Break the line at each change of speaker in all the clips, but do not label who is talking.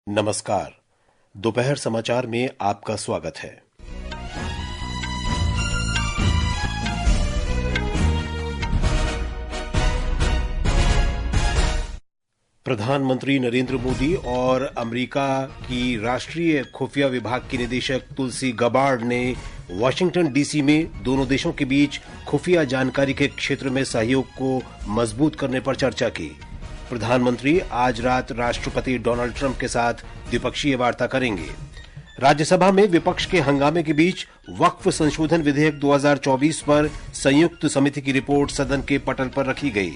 नमस्कार। दोपहर समाचार में आपका स्वागत है। प्रधानमंत्री नरेंद्र मोदी और अमेरिका की राष्ट्रीय खुफिया विभाग की निदेशक तुलसी गबार्ड ने वाशिंगटन डीसी में दोनों देशों के बीच खुफिया जानकारी के क्षेत्र में सहयोग को मजबूत करने पर चर्चा की। प्रधानमंत्री आज रात राष्ट्रपति डोनाल्ड ट्रंप के साथ द्विपक्षीय वार्ता करेंगे। राज्यसभा में विपक्ष के हंगामे के बीच वक्फ संशोधन विधेयक 2024 पर संयुक्त समिति की रिपोर्ट सदन के पटल पर रखी गई।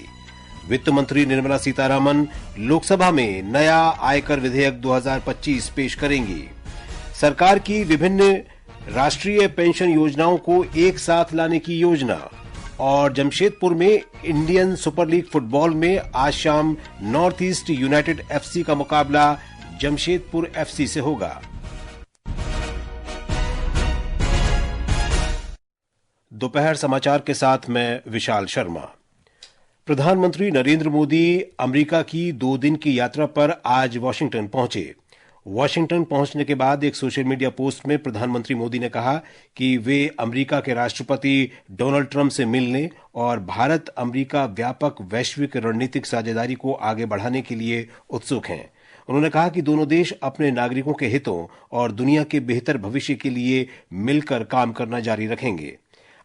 वित्त मंत्री निर्मला सीतारामन लोकसभा में नया आयकर विधेयक 2025 पेश करेंगी। सरकार की विभिन्न राष्ट्रीय पेंशन योजनाओं को एक साथ लाने की योजना। और जमशेदपुर में इंडियन सुपर लीग फुटबॉल में आज शाम नॉर्थ ईस्ट यूनाइटेड एफसी का मुकाबला जमशेदपुर एफसी से होगा। दोपहर समाचार के साथ मैं विशाल शर्मा। प्रधानमंत्री नरेंद्र मोदी अमेरिका की 2 दिन की यात्रा पर आज वाशिंगटन पहुंचे। वाशिंगटन पहुंचने के बाद एक सोशल मीडिया पोस्ट में प्रधानमंत्री मोदी ने कहा कि वे अमेरिका के राष्ट्रपति डोनाल्ड ट्रंप से मिलने और भारत अमेरिका व्यापक वैश्विक रणनीतिक साझेदारी को आगे बढ़ाने के लिए उत्सुक हैं। उन्होंने कहा कि दोनों देश अपने नागरिकों के हितों और दुनिया के बेहतर भविष्य के लिए मिलकर काम करना जारी रखेंगे।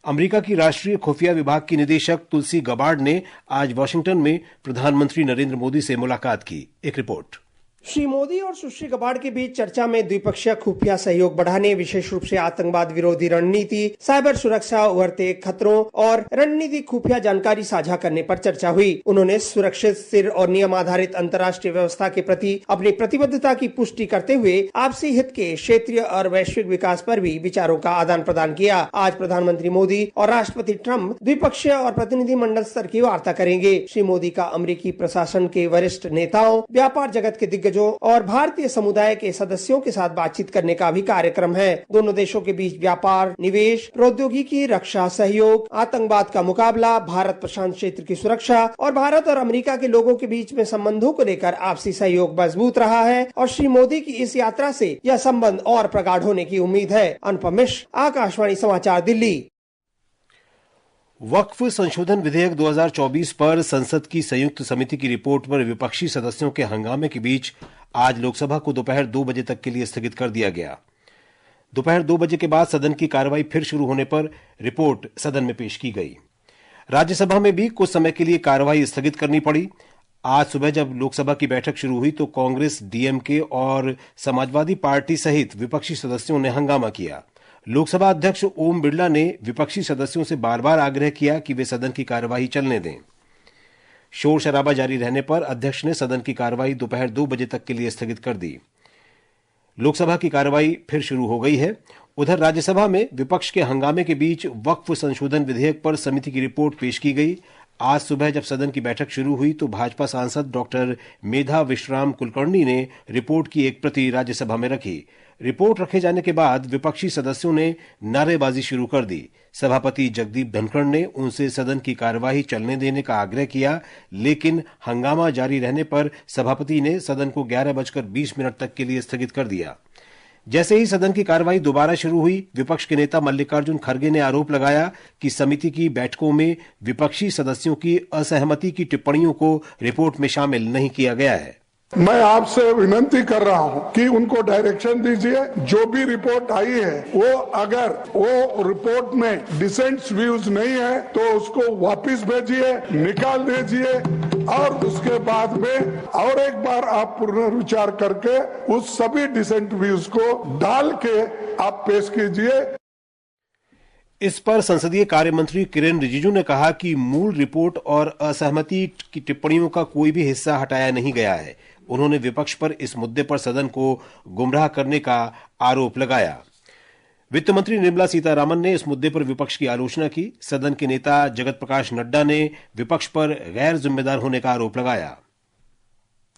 अमेरिका की राष्ट्रीय खुफिया विभाग की निदेशक तुलसी गबार्ड ने आज वाशिंगटन में प्रधानमंत्री नरेंद्र मोदी से मुलाकात की। एक रिपोर्ट।
श्री मोदी और सुश्री गबार्ड के बीच चर्चा में द्विपक्षीय खुफिया सहयोग बढ़ाने, विशेष रूप से आतंकवाद विरोधी रणनीति, साइबर सुरक्षा, उभरते खतरों और रणनीतिक खुफिया जानकारी साझा करने पर चर्चा हुई। उन्होंने सुरक्षित, स्थिर और नियम आधारित अंतर्राष्ट्रीय व्यवस्था के प्रति अपनी प्रतिबद्धता की पुष्टि करते हुए आपसी हित के क्षेत्रीय और वैश्विक विकास पर भी विचारों का आदान प्रदान किया। आज प्रधानमंत्री मोदी और राष्ट्रपति ट्रंप द्विपक्षीय और प्रतिनिधि मंडल स्तर की वार्ता करेंगे। श्री मोदी का अमेरिकी प्रशासन के वरिष्ठ नेताओं, व्यापार जगत के दिग्गजों और भारतीय समुदाय के सदस्यों के साथ बातचीत करने का भी कार्यक्रम है। दोनों देशों के बीच व्यापार, निवेश, प्रौद्योगिकी, रक्षा सहयोग, आतंकवाद का मुकाबला, भारत प्रशांत क्षेत्र की सुरक्षा और भारत और अमेरिका के लोगों के बीच में संबंधों को लेकर आपसी सहयोग मजबूत रहा है और श्री मोदी की इस यात्रा से यह संबंध और प्रगाढ़ होने की उम्मीद है। अनुपम मिश्र, आकाशवाणी समाचार, दिल्ली।
वक्फ संशोधन विधेयक 2024 पर संसद की संयुक्त समिति की रिपोर्ट पर विपक्षी सदस्यों के हंगामे के बीच आज लोकसभा को दोपहर 2 बजे तक के लिए स्थगित कर दिया गया। दोपहर 2 बजे के बाद सदन की कार्रवाई फिर शुरू होने पर रिपोर्ट सदन में पेश की गई। राज्यसभा में भी कुछ समय के लिए कार्रवाई स्थगित करनी पड़ी। आज सुबह जब लोकसभा की बैठक शुरू हुई तो कांग्रेस, डीएमके और समाजवादी पार्टी सहित विपक्षी सदस्यों ने हंगामा किया। लोकसभा अध्यक्ष ओम बिरला ने विपक्षी सदस्यों से बार बार आग्रह किया कि वे सदन की कार्यवाही चलने दें। शोर शराबा जारी रहने पर अध्यक्ष ने सदन की कार्यवाही दोपहर 2 बजे तक के लिए स्थगित कर दी। लोकसभा की कार्यवाही फिर शुरू हो गई है। उधर राज्यसभा में विपक्ष के हंगामे के बीच वक्फ संशोधन विधेयक पर समिति की रिपोर्ट पेश की गई। आज सुबह जब सदन की बैठक शुरू हुई तो भाजपा सांसद डॉक्टर मेधा विश्राम कुलकर्णी ने रिपोर्ट की एक प्रति राज्यसभा में रखी। रिपोर्ट रखे जाने के बाद विपक्षी सदस्यों ने नारेबाजी शुरू कर दी। सभापति जगदीप धनखड़ ने उनसे सदन की कार्यवाही चलने देने का आग्रह किया, लेकिन हंगामा जारी रहने पर सभापति ने सदन को 11:20 तक के लिए स्थगित कर दिया। जैसे ही सदन की कार्यवाही दोबारा शुरू हुई, विपक्ष के नेता मल्लिकार्जुन खड़गे ने आरोप लगाया कि समिति की बैठकों में विपक्षी सदस्यों की असहमति की टिप्पणियों को रिपोर्ट में शामिल नहीं किया गया है।
मैं आपसे विनती कर रहा हूं कि उनको डायरेक्शन दीजिए, जो भी रिपोर्ट आई है वो अगर वो रिपोर्ट में डिसेंट्स व्यूज नहीं है तो उसको वापस भेजिए, निकाल दीजिए और उसके बाद में और एक बार आप पुनर्विचार करके उस सभी डिसेंट व्यूज को डाल के आप पेश कीजिए।
इस पर संसदीय कार्य मंत्री किरेन रिजिजू ने कहा कि मूल रिपोर्ट और असहमति की टिप्पणियों का कोई भी हिस्सा हटाया नहीं गया है। उन्होंने विपक्ष पर इस मुद्दे पर सदन को गुमराह करने का आरोप लगाया। वित्त मंत्री निर्मला सीतारामन ने इस मुद्दे पर विपक्ष की आलोचना की। सदन के नेता जगत प्रकाश नड्डा ने विपक्ष पर गैर जिम्मेदार होने का आरोप लगाया।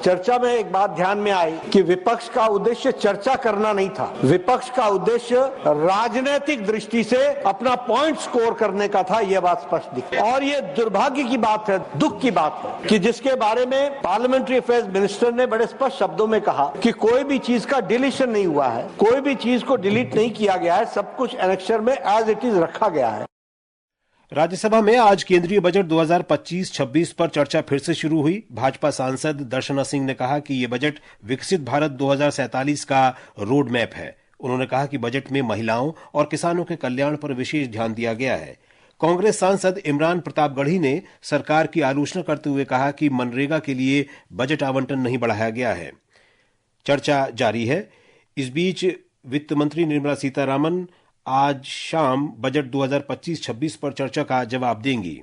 चर्चा में एक बात ध्यान में आई कि विपक्ष का उद्देश्य चर्चा करना नहीं था, विपक्ष का उद्देश्य राजनीतिक दृष्टि से अपना पॉइंट स्कोर करने का था। यह बात स्पष्ट दिखी और ये दुर्भाग्य की बात है, दुख की बात है कि जिसके बारे में पार्लियामेंट्री अफेयर्स मिनिस्टर ने बड़े स्पष्ट शब्दों में कहा कि कोई भी चीज का डिलीशन नहीं हुआ है, कोई भी चीज को डिलीट नहीं किया गया है, सब कुछ एनेक्सर में एज इट इज रखा गया है।
राज्यसभा में आज केंद्रीय बजट 2025-26 पर चर्चा फिर से शुरू हुई। भाजपा सांसद दर्शना सिंह ने कहा कि यह बजट विकसित भारत 2047 का रोड मैप है। उन्होंने कहा कि बजट में महिलाओं और किसानों के कल्याण पर विशेष ध्यान दिया गया है। कांग्रेस सांसद इमरान प्रतापगढ़ी ने सरकार की आलोचना करते हुए कहा कि मनरेगा के लिए बजट आवंटन नहीं बढ़ाया गया है। चर्चा जारी है। इस बीच वित्त मंत्री निर्मला सीतारामन आज शाम बजट 2025-26 पर चर्चा का जवाब देंगी।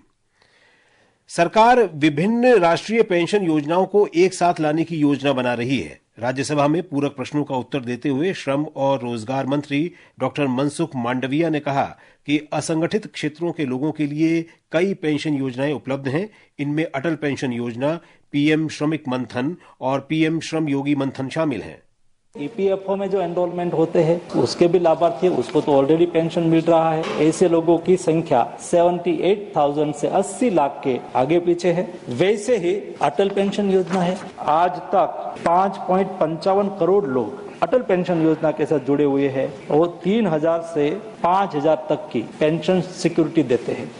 सरकार विभिन्न राष्ट्रीय पेंशन योजनाओं को एक साथ लाने की योजना बना रही है। राज्यसभा में पूरक प्रश्नों का उत्तर देते हुए श्रम और रोजगार मंत्री डॉक्टर मनसुख मांडविया ने कहा कि असंगठित क्षेत्रों के लोगों के लिए कई पेंशन योजनाएं उपलब्ध हैं। इनमें अटल पेंशन योजना, पीएम श्रमिक मंथन और पीएम श्रम योगी मंथन शामिल हैं।
ईपीएफओ में जो एनरोलमेंट होते हैं उसके भी लाभार्थी, उसको तो ऑलरेडी पेंशन मिल रहा है। ऐसे लोगों की संख्या 78,000 से 80 लाख के आगे पीछे है। वैसे ही अटल पेंशन योजना है। आज तक 5.55 करोड़ लोग अटल पेंशन योजना के साथ जुड़े हुए हैं और 3,000 से 5,000 तक की पेंशन सिक्योरिटी देते हैं।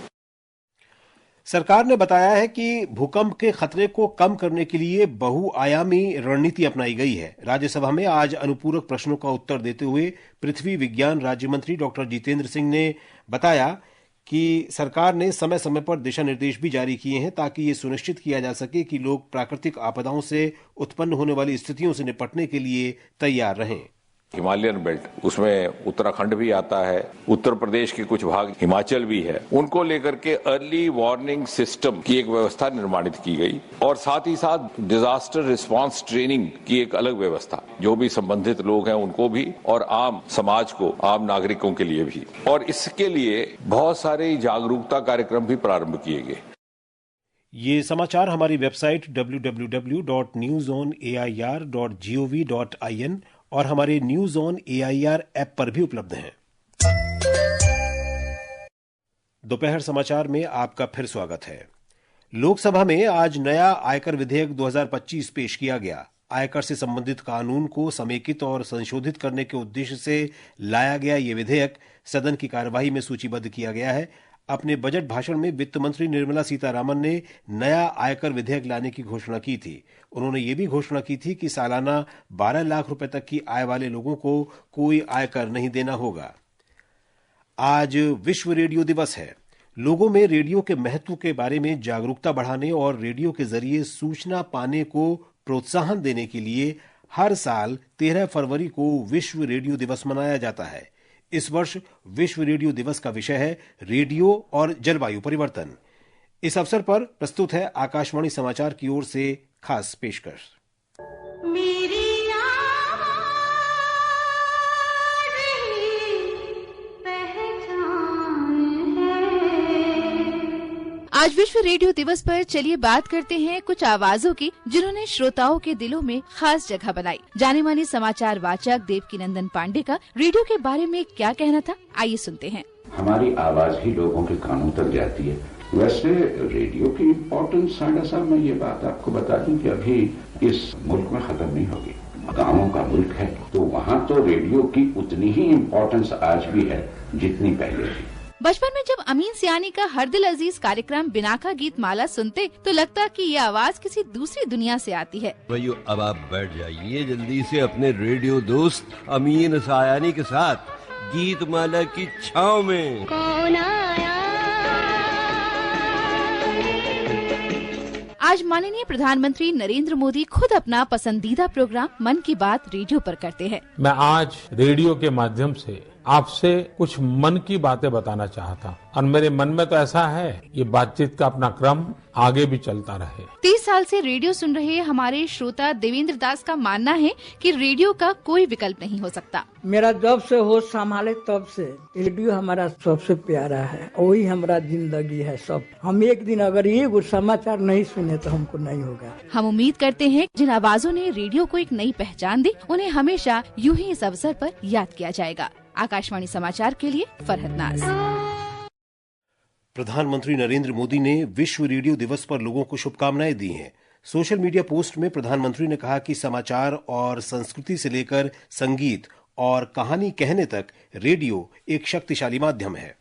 सरकार ने बताया है कि भूकंप के खतरे को कम करने के लिए बहुआयामी रणनीति अपनाई गई है। राज्यसभा में आज अनुपूरक प्रश्नों का उत्तर देते हुए पृथ्वी विज्ञान राज्य मंत्री डॉक्टर जितेंद्र सिंह ने बताया कि सरकार ने समय समय पर दिशा निर्देश भी जारी किए हैं ताकि ये सुनिश्चित किया जा सके कि लोग प्राकृतिक आपदाओं से उत्पन्न होने वाली स्थितियों से निपटने के लिए तैयार रहें।
हिमालयन बेल्ट, उसमें उत्तराखंड भी आता है, उत्तर प्रदेश के कुछ भाग, हिमाचल भी है। उनको लेकर के अर्ली वार्निंग सिस्टम की एक व्यवस्था निर्माणित की गई और साथ ही साथ डिजास्टर रिस्पांस ट्रेनिंग की एक अलग व्यवस्था, जो भी संबंधित लोग हैं उनको भी और आम समाज को, आम नागरिकों के लिए भी। और इसके लिए बहुत सारे जागरूकता कार्यक्रम भी प्रारंभ किए गए।
ये समाचार हमारी वेबसाइट www.newsonair.gov.in और हमारे न्यूज ऑन एआईआर ऐप पर भी उपलब्ध हैं। दोपहर समाचार में आपका फिर स्वागत है। लोकसभा में आज नया आयकर विधेयक 2025 पेश किया गया। आयकर से संबंधित कानून को समेकित और संशोधित करने के उद्देश्य से लाया गया ये विधेयक सदन की कार्यवाही में सूचीबद्ध किया गया है। अपने बजट भाषण में वित्त मंत्री निर्मला सीतारामन ने नया आयकर विधेयक लाने की घोषणा की थी। उन्होंने ये भी घोषणा की थी कि सालाना 12 लाख रुपए तक की आय वाले लोगों को कोई आयकर नहीं देना होगा। आज विश्व रेडियो दिवस है। लोगों में रेडियो के महत्व के बारे में जागरूकता बढ़ाने और रेडियो के जरिए सूचना पाने को प्रोत्साहन देने के लिए हर साल 13 फरवरी को विश्व रेडियो दिवस मनाया जाता है। इस वर्ष विश्व रेडियो दिवस का विषय है रेडियो और जलवायु परिवर्तन। इस अवसर पर प्रस्तुत है आकाशवाणी समाचार की ओर से खास पेशकश।
आज विश्व रेडियो दिवस पर चलिए बात करते हैं कुछ आवाजों की जिन्होंने श्रोताओं के दिलों में खास जगह बनाई। जाने माने समाचार वाचक देवकीनंदन पांडे का रेडियो के बारे में क्या कहना था, आइए सुनते हैं।
हमारी आवाज ही लोगों के कानों तक जाती है। वैसे रेडियो की इम्पोर्टेंस साढ़ा मैं ये बात आपको बता दूं कि अभी इस मुल्क में खत्म नहीं होगी। गाँवों का मुल्क है तो वहाँ तो रेडियो की उतनी ही इम्पोर्टेंस आज भी है जितनी पहले थी।
बचपन में जब अमीन सियानी का हर दिल अजीज कार्यक्रम बिनाका गीत माला सुनते तो लगता कि ये आवाज किसी दूसरी दुनिया से आती है।
भाइयों, अब आप बैठ जाइए जल्दी से अपने रेडियो दोस्त अमीन सायानी के साथ गीत माला की छाँव में। कौन आया?
आज माननीय प्रधानमंत्री नरेंद्र मोदी खुद अपना पसंदीदा प्रोग्राम मन की बात रेडियो पर करते हैं।
मैं आज रेडियो के माध्यम से आपसे कुछ मन की बातें बताना चाहता और मेरे मन में तो ऐसा है ये बातचीत का अपना क्रम आगे भी चलता रहे।
30 साल से रेडियो सुन रहे हमारे श्रोता देवेंद्र दास का मानना है कि रेडियो का कोई विकल्प नहीं हो सकता।
मेरा जब से होश संभाले तब से रेडियो हमारा सबसे प्यारा है, वही हमारा जिंदगी है सब। हम एक दिन अगर ये समाचार नहीं सुने तो हमको नहीं होगा।
हम उम्मीद करते हैं जिन आवाजों ने रेडियो को एक नई पहचान दी उन्हें हमेशा यूं ही इस अवसर पर याद किया जाएगा। आकाशवाणी समाचार के लिए फरहत नाज।
प्रधानमंत्री नरेंद्र मोदी ने विश्व रेडियो दिवस पर लोगों को शुभकामनाएं दी हैं। सोशल मीडिया पोस्ट में प्रधानमंत्री ने कहा कि समाचार और संस्कृति से लेकर संगीत और कहानी कहने तक रेडियो एक शक्तिशाली माध्यम है।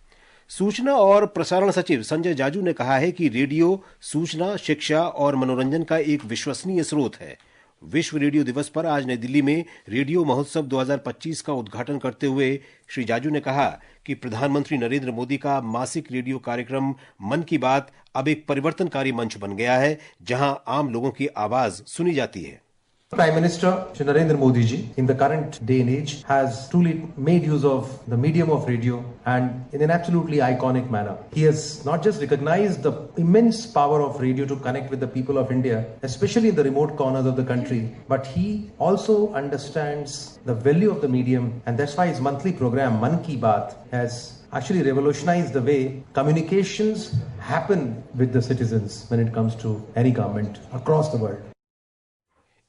सूचना और प्रसारण सचिव संजय जाजू ने कहा है कि रेडियो सूचना, शिक्षा और मनोरंजन का एक विश्वसनीय स्रोत है। विश्व रेडियो दिवस पर आज नई दिल्ली में रेडियो महोत्सव 2025 का उद्घाटन करते हुए श्री जाजू ने कहा कि प्रधानमंत्री नरेंद्र मोदी का मासिक रेडियो कार्यक्रम मन की बात अब एक परिवर्तनकारी मंच बन गया है, जहां आम लोगों की आवाज सुनी जाती है।
Prime Minister Shri Narendra Modi ji in the current day and age has truly made use of the medium of radio and in an absolutely iconic manner. He has not just recognized the immense power of radio to connect with the people of India, especially in the remote corners of the country, but he also understands the value of the medium, and that's why his monthly program Man Ki Baat has actually revolutionized the way communications happen with the citizens when it comes to any government across the world.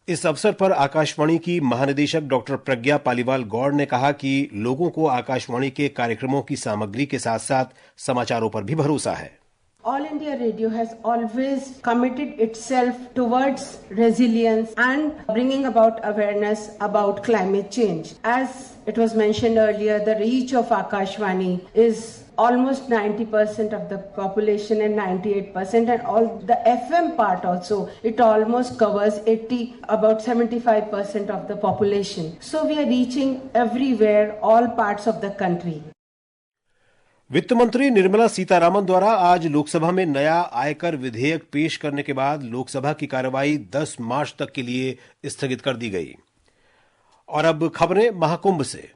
इस अवसर पर आकाशवाणी की महानिदेशक doctor Pragya Paliwal Gaur ने कहा कि लोगों को आकाशवाणी के कार्यक्रमों की सामग्री के साथ साथ समाचारों पर भी भरोसा है।
All India Radio has always committed itself towards resilience and bringing about awareness about climate change. As it was mentioned earlier, the reach of Akashvani is almost 90% of the population and 98%, and all the FM part also, it almost covers about 75% of the population. So we are reaching everywhere, all parts of the country.
वित्त मंत्री निर्मला सीतारामन द्वारा आज लोकसभा में नया आयकर विधेयक पेश करने के बाद लोकसभा की कार्रवाई 10 मार्च तक के लिए स्थगित कर दी गई। और अब खबरें महाकुंभ से।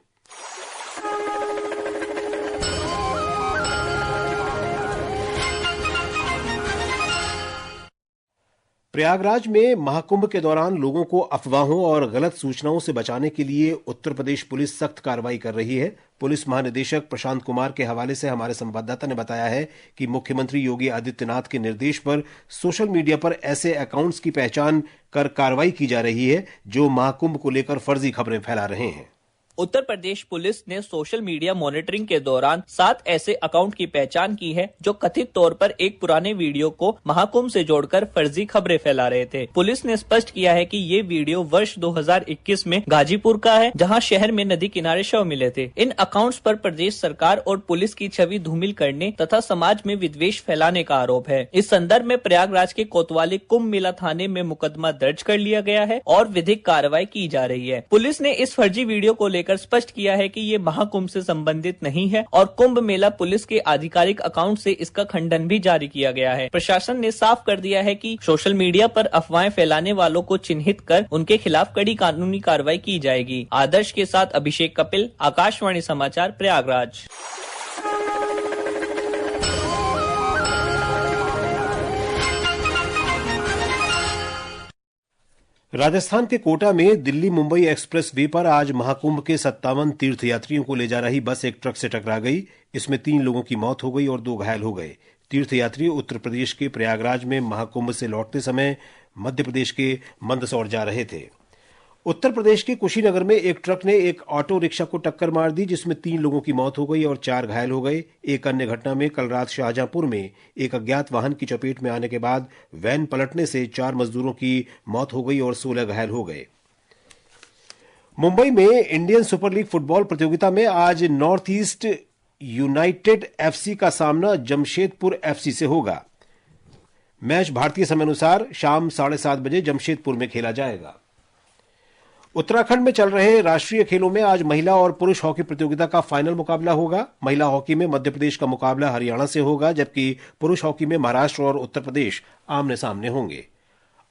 प्रयागराज में महाकुंभ के दौरान लोगों को अफवाहों और गलत सूचनाओं से बचाने के लिए उत्तर प्रदेश पुलिस सख्त कार्रवाई कर रही है। पुलिस महानिदेशक प्रशांत कुमार के हवाले से हमारे संवाददाता ने बताया है कि मुख्यमंत्री योगी आदित्यनाथ के निर्देश पर सोशल मीडिया पर ऐसे अकाउंट्स की पहचान कर कार्रवाई की जा रही है जो महाकुंभ को लेकर फर्जी खबरें फैला रहे हैं।
उत्तर प्रदेश पुलिस ने सोशल मीडिया मॉनिटरिंग के दौरान 7 ऐसे अकाउंट की पहचान की है जो कथित तौर पर एक पुराने वीडियो को महाकुंभ से जोड़कर फर्जी खबरें फैला रहे थे। पुलिस ने स्पष्ट किया है कि ये वीडियो वर्ष 2021 में गाजीपुर का है, जहां शहर में नदी किनारे शव मिले थे। इन अकाउंट्स पर प्रदेश सरकार और पुलिस की छवि धूमिल करने तथा समाज में विद्वेष फैलाने का आरोप है। इस संदर्भ में प्रयागराज के कोतवाली कुंभ मेला थाने में मुकदमा दर्ज कर लिया गया है और विधिक कार्रवाई की जा रही है। पुलिस ने इस फर्जी वीडियो को लेकर स्पष्ट किया है कि ये महाकुंभ से संबंधित नहीं है और कुंभ मेला पुलिस के आधिकारिक अकाउंट से इसका खंडन भी जारी किया गया है। प्रशासन ने साफ कर दिया है कि सोशल मीडिया पर अफवाहें फैलाने वालों को चिन्हित कर उनके खिलाफ कड़ी कानूनी कार्रवाई की जाएगी। आदर्श के साथ अभिषेक कपिल, आकाशवाणी समाचार, प्रयागराज।
राजस्थान के कोटा में दिल्ली मुंबई एक्सप्रेस वे पर आज महाकुंभ के 57 तीर्थयात्रियों को ले जा रही बस एक ट्रक से टकरा गई। इसमें 3 लोगों की मौत हो गई और 2 घायल हो गए। तीर्थयात्री उत्तर प्रदेश के प्रयागराज में महाकुंभ से लौटते समय मध्य प्रदेश के मंदसौर जा रहे थे। उत्तर प्रदेश के कुशीनगर में एक ट्रक ने एक ऑटो रिक्शा को टक्कर मार दी, जिसमें 3 लोगों की मौत हो गई और 4 घायल हो गए। एक अन्य घटना में कल रात शाहजहांपुर में एक अज्ञात वाहन की चपेट में आने के बाद वैन पलटने से 4 मजदूरों की मौत हो गई और 16 घायल हो गए। मुंबई में इंडियन सुपर लीग फुटबॉल प्रतियोगिता में आज नॉर्थ ईस्ट यूनाइटेड एफसी का सामना जमशेदपुर एफसी से होगा। मैच भारतीय समय अनुसार शाम 7:30 बजे जमशेदपुर में खेला जाएगा। उत्तराखंड में चल रहे राष्ट्रीय खेलों में आज महिला और पुरुष हॉकी प्रतियोगिता का फाइनल मुकाबला होगा। महिला हॉकी में मध्य प्रदेश का मुकाबला हरियाणा से होगा, जबकि पुरुष हॉकी में महाराष्ट्र और उत्तर प्रदेश आमने सामने होंगे।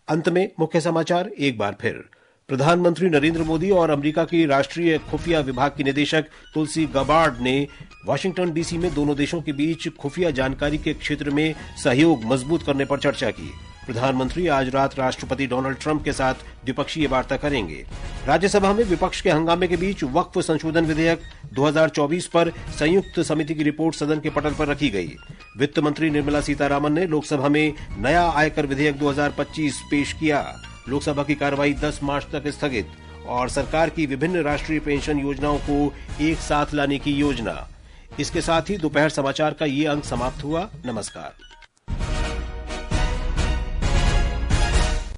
अंत में मुख्य समाचार एक बार फिर। प्रधानमंत्री नरेंद्र मोदी और अमेरिका की राष्ट्रीय खुफिया विभाग की निदेशक तुलसी गबार्ड ने वाशिंगटन डीसी में दोनों देशों के बीच खुफिया जानकारी के क्षेत्र में सहयोग मजबूत करने पर चर्चा की। प्रधानमंत्री आज रात राष्ट्रपति डोनाल्ड ट्रंप के साथ द्विपक्षीय वार्ता करेंगे। राज्यसभा में विपक्ष के हंगामे के बीच वक्फ संशोधन विधेयक 2024 पर संयुक्त समिति की रिपोर्ट सदन के पटल पर रखी गई। वित्त मंत्री निर्मला सीतारामन ने लोकसभा में नया आयकर विधेयक 2025 पेश किया। लोकसभा की कार्रवाई 10 मार्च तक स्थगित और सरकार की विभिन्न राष्ट्रीय पेंशन योजनाओं को एक साथ लाने की योजना। इसके साथ ही दोपहर समाचार का ये अंक समाप्त हुआ। नमस्कार।